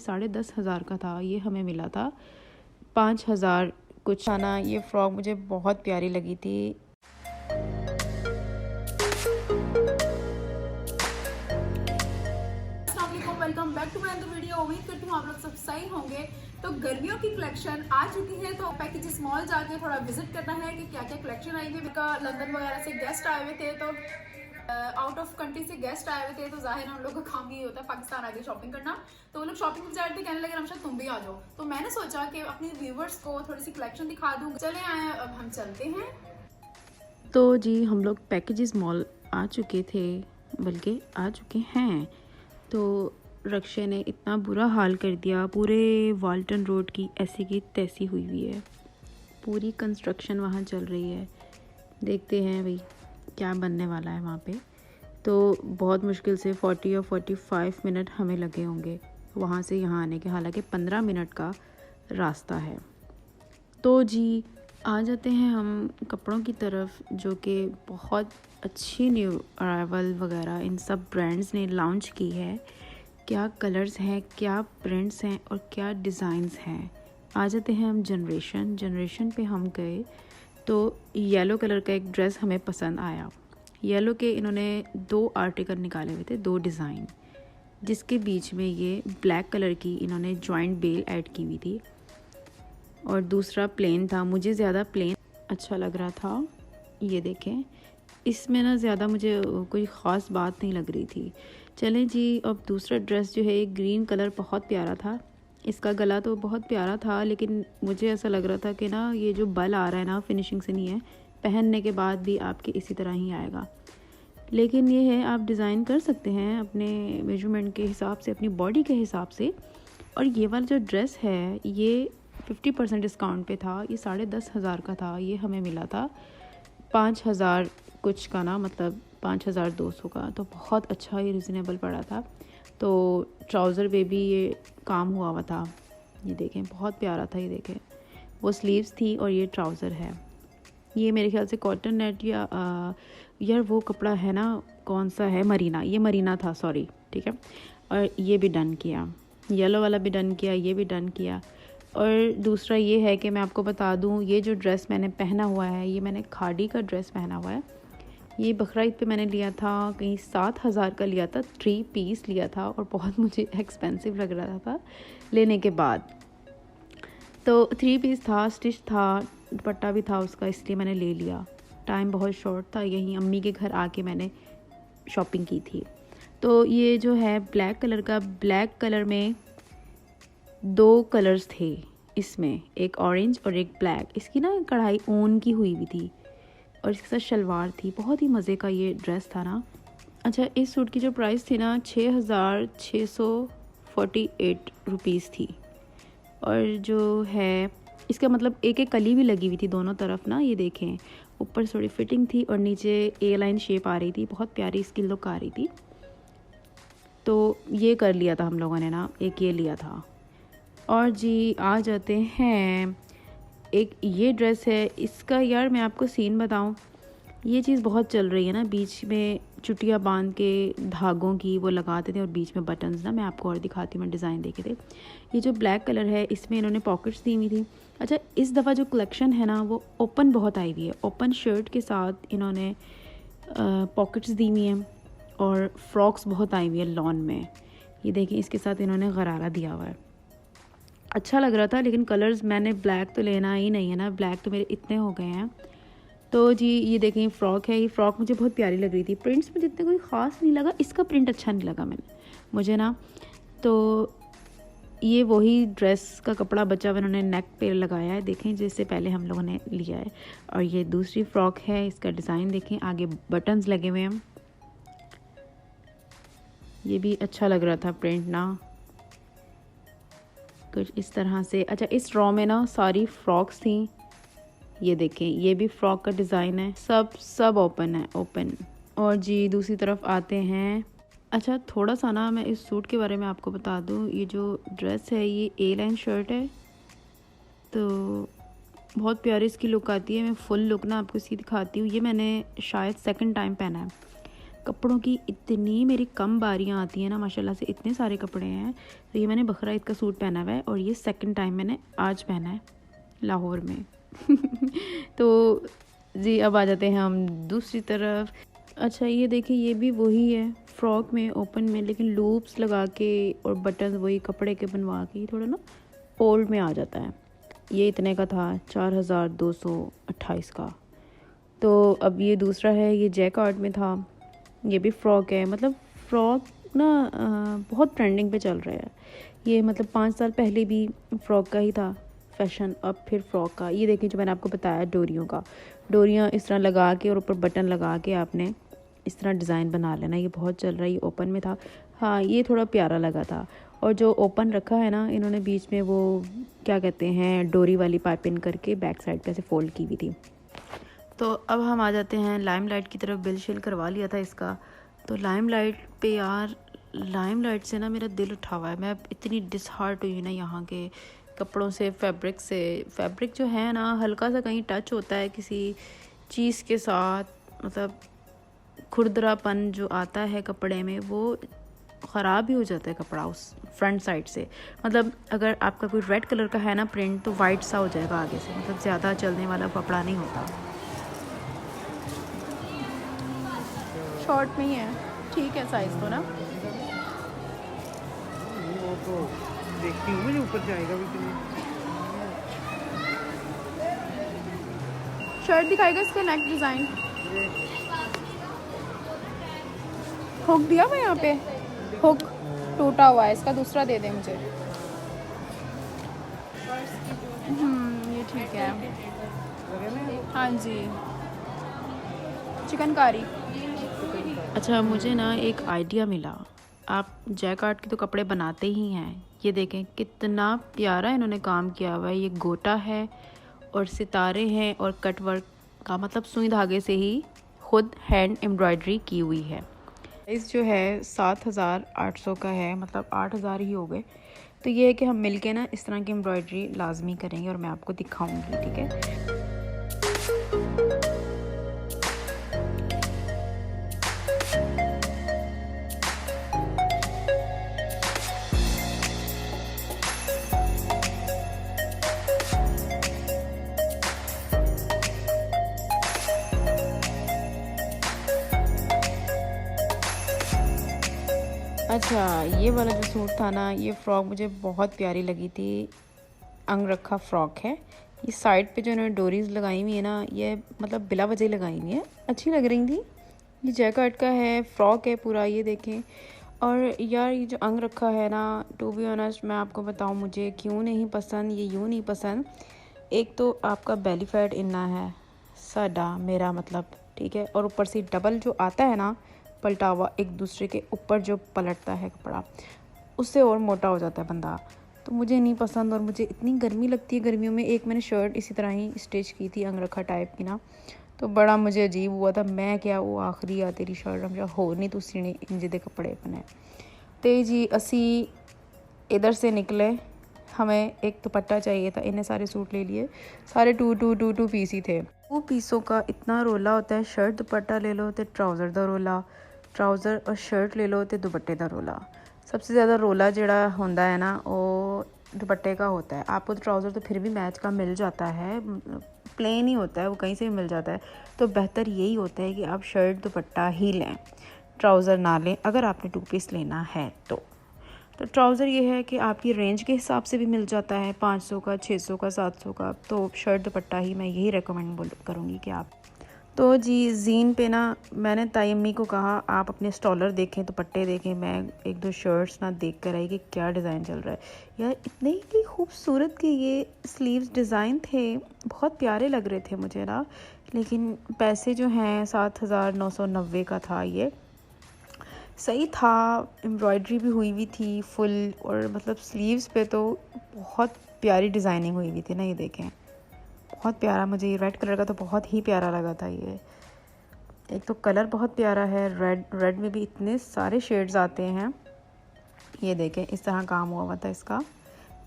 10,500 का था। ये हमें मिला था 5,000 कुछ आना। ये फ्रॉक मुझे बहुत प्यारी लगी थी। Welcome back to my other video. उम्मीद करती हूँ आप लोग सब सही होंगे। तो गर्मियों की कलेक्शन आ चुकी है, तो पैकेजेस मॉल जाके थोड़ा विजिट करना है कि क्या क्या कलेक्शन आई हुई है। लंदन वगैरह से गेस्ट आए हुए थे, तो आउट ऑफ कंट्री से गेस्ट आए हुए थे, तो जाहिर है उन लोगों का काम भी होता है पाकिस्तान आके शॉपिंग करना। तो वो लोग शॉपिंग में जाते थे, कहने लगे रमशा तुम भी आ जाओ। तो मैंने सोचा कि अपने व्यूवर्स को थोड़ी सी कलेक्शन दिखा दूँ। चले आए, अब हम चलते हैं। तो जी हम लोग पैकेजेस मॉल आ चुके थे, बल्कि आ चुके हैं। तो रक्षे ने इतना बुरा हाल कर दिया, पूरे वाल्टन रोड की ऐसी की तैसी हुई हुई है। पूरी कंस्ट्रक्शन वहाँ चल रही है। देखते हैं भाई क्या बनने वाला है वहाँ पे। तो बहुत मुश्किल से 40 या 45 मिनट हमें लगे होंगे वहाँ से यहाँ आने के, हालांकि 15 मिनट का रास्ता है। तो जी आ जाते हैं हम कपड़ों की तरफ, जो कि बहुत अच्छी न्यू अराइवल वगैरह इन सब ब्रांड्स ने लॉन्च की है। क्या कलर्स हैं, क्या प्रिंट्स हैं और क्या डिज़ाइंस हैं। आ जाते हैं हम जनरेशन पे हम गए तो येलो कलर का एक ड्रेस हमें पसंद आया। येलो के इन्होंने 2 आर्टिकल निकाले हुए थे, 2 डिज़ाइन, जिसके बीच में ये ब्लैक कलर की इन्होंने जॉइंट बेल ऐड की हुई थी और दूसरा प्लेन था। मुझे ज़्यादा प्लेन अच्छा लग रहा था। ये देखें, इसमें ना ज़्यादा मुझे कोई ख़ास बात नहीं लग रही थी। चलें जी, अब दूसरा ड्रेस जो है ये ग्रीन कलर बहुत प्यारा था। इसका गला तो बहुत प्यारा था, लेकिन मुझे ऐसा लग रहा था कि ना ये जो बल आ रहा है ना, फिनिशिंग से नहीं है, पहनने के बाद भी आपके इसी तरह ही आएगा। लेकिन ये है, आप डिज़ाइन कर सकते हैं अपने मेजरमेंट के हिसाब से, अपनी बॉडी के हिसाब से। और ये वाला जो ड्रेस है ये 50% डिस्काउंट पे था। ये 10,500 का था। ये हमें मिला था 5,000 कुछ का ना, मतलब 5,200 का। तो बहुत अच्छा ही रिजनेबल पड़ा था। तो ट्राउज़र पे भी ये काम हुआ हुआ था। ये देखें, बहुत प्यारा था। ये देखें, वो स्लीव्स थी और ये ट्राउज़र है। ये मेरे ख्याल से कॉटन नेट या यार वो कपड़ा है ना, कौन सा है, मरीना, ये मरीना था, सॉरी, ठीक है। और ये भी डन किया, येलो वाला भी डन किया, ये भी डन किया। और दूसरा ये है कि मैं आपको बता दूं, ये जो ड्रेस मैंने पहना हुआ है, ये मैंने खादी का ड्रेस पहना हुआ है। ये बकरा ईद पे मैंने लिया था, कहीं 7,000 का लिया था, 3 पीस लिया था और बहुत मुझे एक्सपेंसिव लग रहा था लेने के बाद। तो 3 पीस था, स्टिच था, दुपट्टा भी था उसका, इसलिए मैंने ले लिया। टाइम बहुत शॉर्ट था, यहीं अम्मी के घर आके मैंने शॉपिंग की थी। तो ये जो है ब्लैक कलर का, ब्लैक कलर में 2 कलर्स थे इसमें, एक ऑरेंज और एक ब्लैक। इसकी ना कढ़ाई ऊन की हुई हुई थी और इसके साथ शलवार थी। बहुत ही मज़े का ये ड्रेस था ना। अच्छा, इस सूट की जो प्राइस थी ना 6,648 रुपीज़ थी। और जो है इसका मतलब एक एक कली भी लगी हुई थी दोनों तरफ ना। ये देखें, ऊपर थोड़ी फिटिंग थी और नीचे ए लाइन शेप आ रही थी। बहुत प्यारी इसकी लुक आ रही थी। तो ये कर लिया था हम लोगों ने ना, एक ये लिया था। और जी आ जाते हैं, एक ये ड्रेस है। इसका यार मैं आपको सीन बताऊं, ये चीज़ बहुत चल रही है ना, बीच में चुटिया बांध के धागों की वो लगाते थे और बीच में बटन्स ना। मैं आपको और दिखाती हूँ, मैं डिज़ाइन देखे थे। ये जो ब्लैक कलर है इसमें इन्होंने पॉकेट्स दी हुई थी। अच्छा, इस दफ़ा जो कलेक्शन है ना वो ओपन बहुत आई हुई है। ओपन शर्ट के साथ इन्होंने पॉकेट्स दी हुई हैं और फ्रॉक्स बहुत आई हुई है लॉन में। ये देखिए, इसके साथ इन्होंने गरारा दिया हुआ है। अच्छा लग रहा था, लेकिन कलर्स मैंने ब्लैक तो लेना ही नहीं है ना, ब्लैक तो मेरे इतने हो गए हैं। तो जी ये देखें, फ़्रॉक है। ये फ़्रॉक मुझे बहुत प्यारी लग रही थी। प्रिंट्स में जितने कोई ख़ास नहीं लगा, इसका प्रिंट अच्छा नहीं लगा मुझे ना। तो ये वही ड्रेस का कपड़ा बचा हुआ इन्होंने नेक पे लगाया है, देखें, जिससे पहले हम लोगों ने लिया है। और ये दूसरी फ़्रॉक है, इसका डिज़ाइन देखें, आगे बटन्स लगे हुए हैं। ये भी अच्छा लग रहा था प्रिंट ना, कुछ इस तरह से। अच्छा, इस ड्रॉ में ना सारी फ्रॉक्स थी। ये देखें, ये भी फ्रॉक का डिज़ाइन है। सब ओपन है, ओपन। और जी दूसरी तरफ आते हैं। अच्छा, थोड़ा सा ना मैं इस सूट के बारे में आपको बता दूं। ये जो ड्रेस है ये ए लाइन शर्ट है, तो बहुत प्यारी इसकी लुक आती है। मैं फुल लुक ना आपको इसकी दिखाती हूँ। ये मैंने शायद सेकंड टाइम पहना है। कपड़ों की इतनी मेरी कम बारियां आती हैं ना, माशाल्लाह से इतने सारे कपड़े हैं। तो ये मैंने बकरा ईद का सूट पहना हुआ है और ये सेकंड टाइम मैंने आज पहना है लाहौर में। तो जी अब आ जाते हैं हम दूसरी तरफ। अच्छा ये देखिए, ये भी वही है फ्रॉक में ओपन में, लेकिन लूप्स लगा के और बटन वही कपड़े के बनवा के थोड़ा ना ओल्ड में आ जाता है। ये इतने का था, 4228 का। तो अब ये दूसरा है, ये जैकार्ड में था, ये भी फ़्रॉक है। मतलब फ़्रॉक ना बहुत ट्रेंडिंग पे चल रहा है ये। मतलब 5 साल पहले भी फ़्रॉक का ही था फैशन, अब फिर फ़्रॉक का। ये देखिए जो मैंने आपको बताया डोरियों का, डोरियाँ इस तरह लगा के और ऊपर बटन लगा के आपने इस तरह डिज़ाइन बना लेना। ये बहुत चल रहा है। ये ओपन में था, हाँ ये थोड़ा प्यारा लगा था। और जो ओपन रखा है ना इन्होंने बीच में, वो क्या कहते हैं, डोरी वाली पाइपिंग करके बैक साइड पे ऐसे फोल्ड की हुई थी। तो अब हम आ जाते हैं लाइमलाइट की तरफ। बिल शिल करवा लिया था इसका। तो लाइमलाइट पे यार, लाइमलाइट से ना मेरा दिल उठा हुआ है। मैं इतनी डिसहार्ट हुई ना यहाँ के कपड़ों से, फैब्रिक से। फैब्रिक जो है ना हल्का सा कहीं टच होता है किसी चीज़ के साथ, मतलब खुरदरापन जो आता है कपड़े में वो ख़राब ही हो जाता है कपड़ा उस फ्रंट साइड से। मतलब अगर आपका कोई रेड कलर का है ना प्रिंट, तो वाइट सा हो जाएगा आगे से। मतलब ज़्यादा चलने वाला कपड़ा नहीं होता। शॉर्ट में ही है, ठीक है साइज़ तो ना। वो तो देखती हूँ मुझे ऊपर जाएगा भी कि नहीं। शर्ट दिखाएगा इसका नेक डिज़ाइन। हुक दिया हुआ यहाँ पे, हुक टूटा हुआ है इसका, दूसरा दे दे मुझे। ये ठीक है। हाँ जी, चिकनकारी। अच्छा मुझे ना एक आइडिया मिला। आप जैकार्ड के तो कपड़े बनाते ही हैं, ये देखें कितना प्यारा इन्होंने काम किया हुआ है। ये गोटा है और सितारे हैं और कट वर्क का, मतलब सुई धागे से ही खुद हैंड एम्ब्रॉयडरी की हुई है। प्राइस जो है 7800 का है, मतलब 8000 ही हो गए। तो ये है कि हम मिलके ना इस तरह की एम्ब्रॉयडरी लाजमी करेंगे और मैं आपको दिखाऊंगी, ठीक है। अच्छा ये वाला जो सूट था ना, ये फ़्रॉक मुझे बहुत प्यारी लगी थी। अंग रखा फ़्रॉक है। ये साइड पे जो इन्होंने डोरीज लगाई हुई है ना, ये मतलब बिला वजह लगाई हुई है, अच्छी लग रही थी। ये जैकार्ड का है, फ़्रॉक है पूरा, ये देखें। और यार ये जो अंग रखा है ना, टू बी ऑनेस्ट मैं आपको बताऊँ मुझे क्यों नहीं पसंद, ये यूँ नहीं पसंद। एक तो आपका बेली फैट इतना है, साडा मेरा मतलब, ठीक है। और ऊपर से डबल जो आता है ना पलटावा, एक दूसरे के ऊपर जो पलटता है कपड़ा, उससे और मोटा हो जाता है बंदा। तो मुझे नहीं पसंद। और मुझे इतनी गर्मी लगती है गर्मियों में। एक मैंने शर्ट इसी तरह ही स्टिच की थी अंगरखा टाइप की ना, तो बड़ा मुझे अजीब हुआ था। मैं क्या वो आखिरी आ तेरी शर्ट हम हो नहीं तो सीने इंज दे कपड़े बने। तो जी असी इधर से निकले, हमें एक दुपट्टा चाहिए था। इन्हें सारे सूट ले लिए, सारे टू पीस ही थे। 2 पीसों का इतना रोला होता है। शर्ट दुपट्टा ले लो तो ट्राउज़र दा रोला, ट्राउज़र और शर्ट ले लो तो दुपट्टे दा रोला। सबसे ज़्यादा रोला जड़ा होता है ना वो दुपट्टे का होता है। आपको तो ट्राउज़र तो फिर भी मैच का मिल जाता है, प्लेन ही होता है, वो कहीं से भी मिल जाता है। तो बेहतर यही होता है कि आप शर्ट दुपट्टा ही लें, ट्राउज़र ना लें अगर आपने 2 पीस लेना है तो। ट्राउज़र ये है कि आपकी रेंज के हिसाब से भी मिल जाता है, 500 का, 600 का, 700 का। तो शर्ट दुपट्टा ही मैं यही रेकमेंड करूँगी कि आप। तो जी ज़ीन पे ना मैंने ताई अम्मी को कहा आप अपने स्टॉलर देखें, दुपट्टे देखें। मैं 1-2 शर्ट्स ना देख कर आई कि क्या डिज़ाइन चल रहा है। यार इतने ही खूबसूरत के ये स्लीव्स डिज़ाइन थे, बहुत प्यारे लग रहे थे मुझे ना। लेकिन पैसे जो हैं 7990 का था। ये सही था, एम्ब्रॉयडरी भी हुई हुई थी फुल, और मतलब स्लीव्स पे तो बहुत प्यारी डिज़ाइनिंग हुई हुई थी ना। ये देखें बहुत प्यारा, मुझे ये रेड कलर का तो बहुत ही प्यारा लगा था। ये एक तो कलर बहुत प्यारा है, रेड में भी इतने सारे शेड्स आते हैं। ये देखें इस तरह काम हुआ था इसका।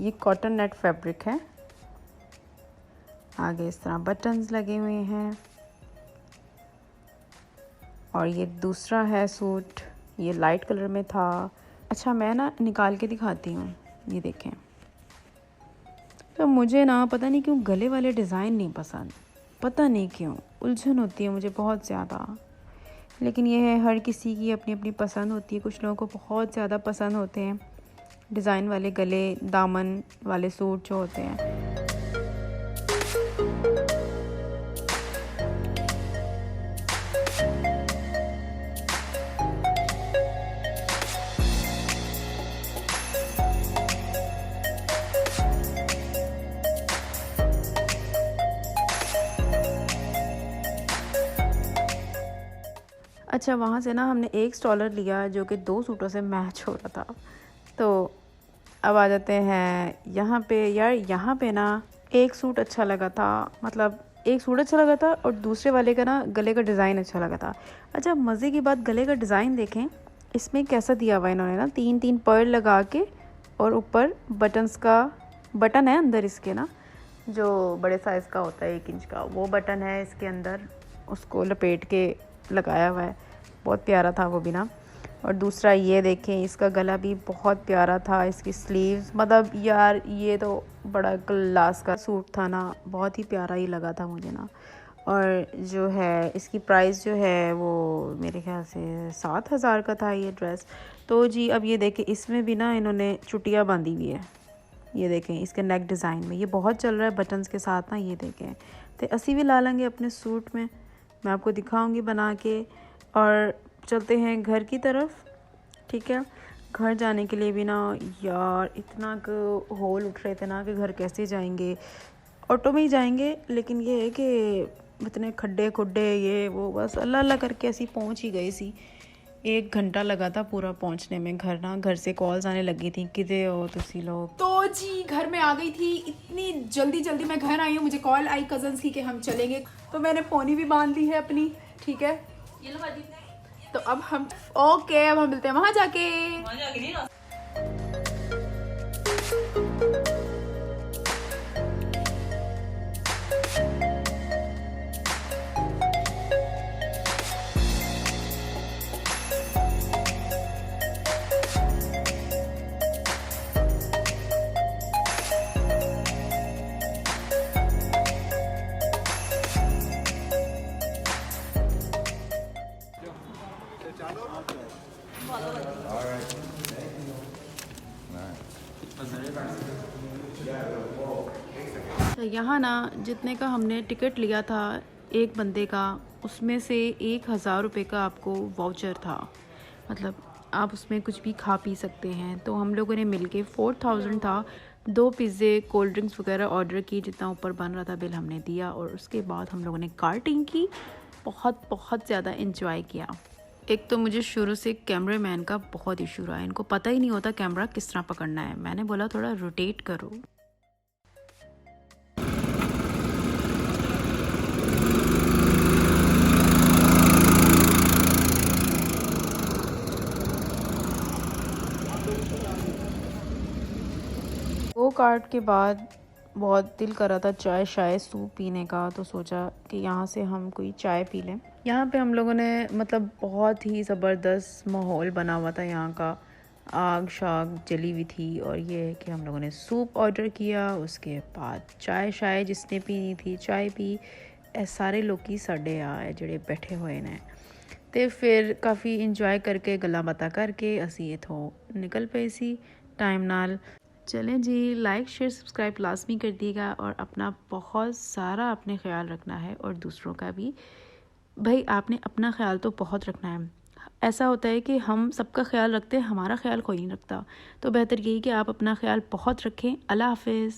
ये कॉटन नेट फैब्रिक है। आगे इस तरह बटन्स लगे हुए हैं। और ये दूसरा है सूट, ये लाइट कलर में था। अच्छा मैं ना निकाल के दिखाती हूँ, ये देखें। तो मुझे ना पता नहीं क्यों गले वाले डिज़ाइन नहीं पसंद, पता नहीं क्यों, उलझन होती है मुझे बहुत ज़्यादा। लेकिन ये है, हर किसी की अपनी अपनी पसंद होती है। कुछ लोगों को बहुत ज़्यादा पसंद होते हैं डिज़ाइन वाले गले, दामन वाले सूट जो होते हैं। अच्छा वहाँ से ना हमने एक स्टॉलर लिया जो कि 2 सूटों से मैच हो रहा था। तो अब आ जाते हैं यहाँ पे। यार यहाँ पे ना एक सूट अच्छा लगा था, मतलब एक सूट अच्छा लगा था और दूसरे वाले का ना गले का डिज़ाइन अच्छा लगा था। अच्छा मज़े की बात, गले का डिज़ाइन देखें, इसमें कैसा दिया हुआ इन्होंने ना, 3-3 पर्ल लगा के, और ऊपर बटन्स का बटन है अंदर इसके ना, जो बड़े साइज़ का होता है 1 इंच का, वो बटन है इसके अंदर, उसको लपेट के लगाया हुआ है। बहुत प्यारा था वो भी ना। और दूसरा ये देखें, इसका गला भी बहुत प्यारा था, इसकी स्लीव्स, मतलब यार ये तो बड़ा क्लास का सूट था ना, बहुत ही प्यारा ही लगा था मुझे ना। और जो है इसकी प्राइस जो है वो मेरे ख्याल से 7,000 का था ये ड्रेस। तो जी अब ये देखें, इसमें भी ना इन्होंने चुटिया बांधी हुई है, ये देखें इसके नेक डिज़ाइन में, ये बहुत चल रहा है बटन्स के साथ ना, ये देखें। तो असी भी ला लेंगे अपने सूट में, मैं आपको दिखाऊंगी बना के। और चलते हैं घर की तरफ, ठीक है। घर जाने के लिए भी ना यार इतना होल उठ रहे थे ना कि घर कैसे जाएंगे, ऑटो में ही जाएंगे। लेकिन ये है कि इतने खड्डे खुड्डे ये वो, बस अल्लाह अल्लाह करके ऐसी पहुंच ही गई सी। 1 घंटा लगा था पूरा पहुंचने में घर ना। घर से कॉल्स आने लगी थी, किधर हो तुसी लोग। तो जी घर में आ गई थी, इतनी जल्दी मैं घर आई हूँ, मुझे कॉल आई कजन्स की कि हम चलेंगे। तो मैंने पोनी भी बांध ली है अपनी, ठीक है। तो अब हम ओके, अब हम मिलते हैं वहां जाके। तो यहाँ ना जितने का हमने टिकट लिया था एक बंदे का, उसमें से 1,000 रुपये का आपको वाउचर था, मतलब आप उसमें कुछ भी खा पी सकते हैं। तो हम लोगों ने मिलके 4,000 था, 2 पिज़्ज़े, कोल्ड ड्रिंक्स वगैरह ऑर्डर की, जितना ऊपर बन रहा था बिल हमने दिया। और उसके बाद हम लोगों ने कार्टिंग की, बहुत ज़्यादा इंजॉय किया। एक तो मुझे शुरू से कैमरामैन का बहुत इशू रहा है, इनको पता ही नहीं होता कैमरा किस तरह पकड़ना है। मैंने बोला थोड़ा रोटेट करो। वो कार्ट के बाद बहुत दिल कर रहा था चाय शाय सूप पीने का, तो सोचा कि यहाँ से हम कोई चाय पी लें। यहाँ पे हम लोगों ने मतलब बहुत ही ज़बरदस्त माहौल बना हुआ था यहाँ का, आग शाग जली हुई थी। और ये है कि हम लोगों ने सूप ऑर्डर किया, उसके बाद चाय शाय जिसने पीनी थी चाय पी। सारे लोग ही साढ़े आए ਜਿਹੜੇ बैठे हुए ने। तो फिर काफ़ी इंजॉय करके गल्लां बातां करके असी इथों निकल पे सी टाइम नाल। चलें जी, लाइक शेयर सब्सक्राइब लाजमी कर दिएगा और अपना बहुत सारा अपने ख्याल रखना है और दूसरों का भी। भाई आपने अपना ख्याल तो बहुत रखना है। ऐसा होता है कि हम सबका ख्याल रखते हैं, हमारा ख्याल कोई नहीं रखता। तो बेहतर यही कि आप अपना ख्याल बहुत रखें। अल्लाह हाफिज़।